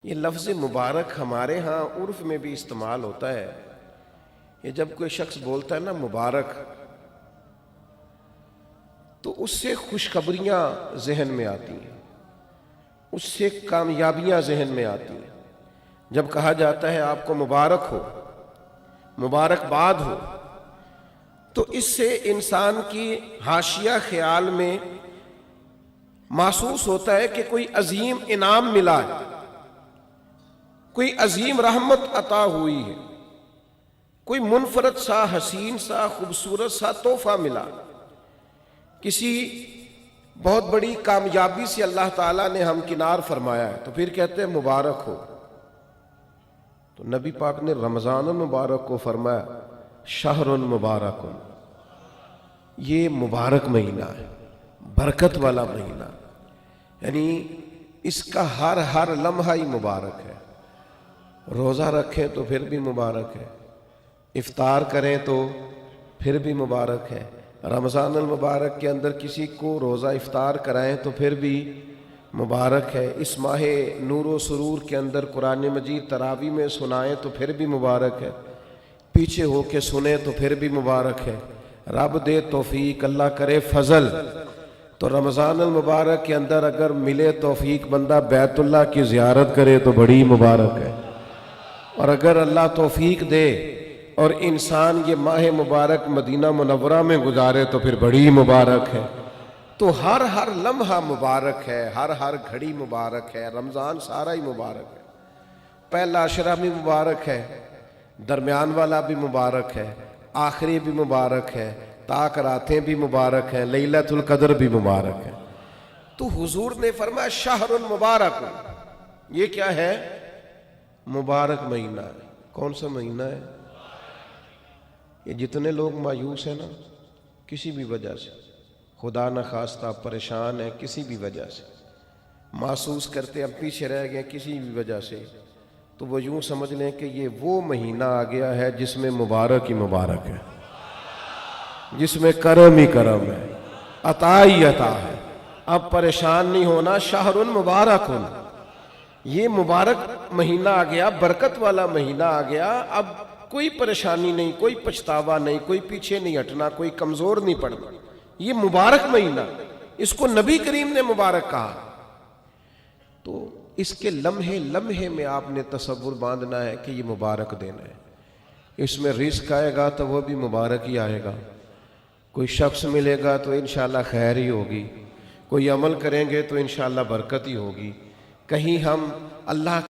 یہ لفظ مبارک ہمارے ہاں عرف میں بھی استعمال ہوتا ہے۔ یہ جب کوئی شخص بولتا ہے نا مبارک، تو اس سے خوشخبریاں ذہن میں آتی ہیں، اس سے کامیابیاں ذہن میں آتی ہیں۔ جب کہا جاتا ہے آپ کو مبارک ہو، مبارکباد ہو، تو اس سے انسان کی حاشیہ خیال میں محسوس ہوتا ہے کہ کوئی عظیم انعام ملا ہے، کوئی عظیم رحمت عطا ہوئی ہے، کوئی منفرد سا حسین سا خوبصورت سا تحفہ ملا، کسی بہت بڑی کامیابی سے اللہ تعالیٰ نے ہمکنار فرمایا ہے، تو پھر کہتے ہیں مبارک ہو۔ تو نبی پاک نے رمضان المبارک کو فرمایا شہر مبارک، یہ مبارک مہینہ ہے، برکت والا مہینہ، یعنی اس کا ہر لمحہ ہی مبارک ہے۔ روزہ رکھیں تو پھر بھی مبارک ہے، افطار کریں تو پھر بھی مبارک ہے، رمضان المبارک کے اندر کسی کو روزہ افطار کرائیں تو پھر بھی مبارک ہے، اس ماہ نور و سرور کے اندر قرآن مجید تراویح میں سنائیں تو پھر بھی مبارک ہے، پیچھے ہو کے سنیں تو پھر بھی مبارک ہے۔ رب دے توفیق، اللہ کرے فضل، تو رمضان المبارک کے اندر اگر ملے توفیق بندہ بیت اللہ کی زیارت کرے تو بڑی مبارک ہے، اور اگر اللہ توفیق دے اور انسان یہ ماہ مبارک مدینہ منورہ میں گزارے تو پھر بڑی مبارک ہے۔ تو ہر لمحہ مبارک ہے، ہر گھڑی مبارک ہے، رمضان سارا ہی مبارک ہے۔ پہلا عشرہ بھی مبارک ہے، درمیان والا بھی مبارک ہے، آخری بھی مبارک ہے، تاک راتیں بھی مبارک ہیں، لیلۃ القدر بھی مبارک ہے۔ تو حضور نے فرمایا شہر مبارک، یہ کیا ہے؟ مبارک مہینہ ہے۔ کون سا مہینہ ہے؟ یہ جتنے لوگ مایوس ہیں نا کسی بھی وجہ سے، خدا نخواستہ پریشان ہیں کسی بھی وجہ سے، محسوس کرتے اب پیچھے رہ گئے کسی بھی وجہ سے، تو وہ یوں سمجھ لیں کہ یہ وہ مہینہ آ گیا ہے جس میں مبارک ہی مبارک ہے، جس میں کرم ہی کرم ہے، عطا ہی عطا ہے۔ اب پریشان نہیں ہونا، شہر مبارک، یہ مبارک مہینہ آ گیا، برکت والا مہینہ آ گیا، اب کوئی پریشانی نہیں، کوئی پچھتاوا نہیں، کوئی پیچھے نہیں ہٹنا، کوئی کمزور نہیں پڑنا۔ یہ مبارک مہینہ، اس کو نبی کریم نے مبارک کہا۔ تو اس کے لمحے لمحے میں آپ نے تصور باندھنا ہے کہ یہ مبارک دن ہے، اس میں رزق آئے گا تو وہ بھی مبارک ہی آئے گا، کوئی شخص ملے گا تو انشاءاللہ خیر ہی ہوگی، کوئی عمل کریں گے تو انشاءاللہ برکت ہی ہوگی، کہیں ہم اللہ